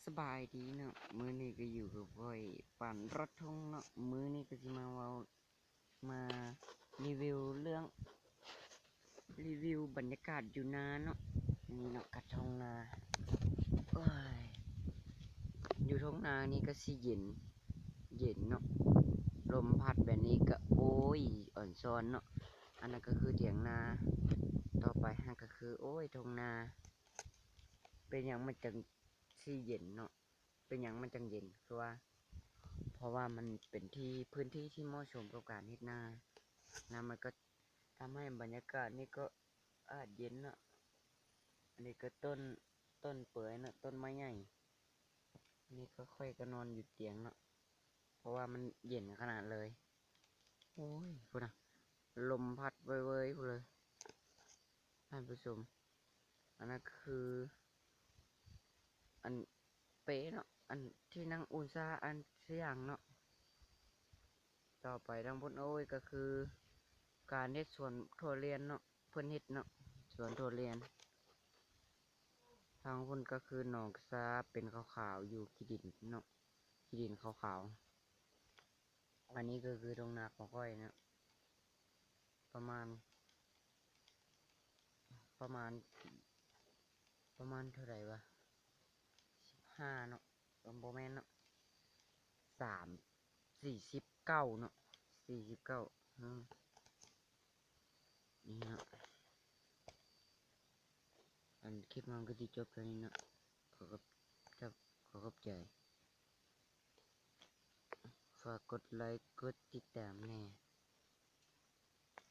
สบายดีเนาะมื้อนี้ก็อยู่กับพ่อยปั่นรถทุ่งเนาะมื้อนี้ก็สิมาเว้ามารีวิวเรื่องรีวิวบรรยากาศอยู่นาเนาะนี่เนาะกระทงนาโอ้ยอยู่ทุ่งนานี่ก็สิเย็นเนาะลมพัดแบบนี้ก็โอ้ยอ่อนซ้อนเนาะอันนั้นก็คือเถียงนาต่อไปฮะก็คือโอ้ยทุ่งนาเป็นหยังมันจังสิเย็นเนาะเป็นหยังมันจังเย็นคือว่า เพราะว่ามันเป็นที่พื้นที่ที่เหมาะสมกับการเฮ็ดนามันก็ทำให้บรรยากาศนี่ก็เย็นเนาะอันนี้ก็ต้นเปื่อยเนาะต้นไม้ใหญ่นี่ก็ค่อยก็นอนอยู่เตียงเนาะเพราะว่ามันเย็นขนาดเลยโอ้ยพูดนะลมพัดเว้ยๆพูดเลยท่านผู้ชมอันนั้นคืออันเป๊ะเนาะอันที่นั่งอุ่นซาอันเสียงเนาะต่อไปทางบนโอ้ยก็คือ การเฮ็ดสวนถั่วเรียนเนาะเพิ่นเฮ็ดเนาะสวนถั่วเรียนทางเพิ่นก็คือหนองซาเป็นขาวๆอยู่ขี้ดินเนาะขี้ดินขาวๆอันนี้ก็คือตรงนาของก้อยเนาะประมาณประมาณประมาณเท่าไหร่วะ15เนาะบ่แม่นเนาะ49เนาะ49นี่เนาะอันคลิปมันก็สิจบแค่นี้เนาะขอกับขอกับใจฝากกดไลค์กดติดตามแน่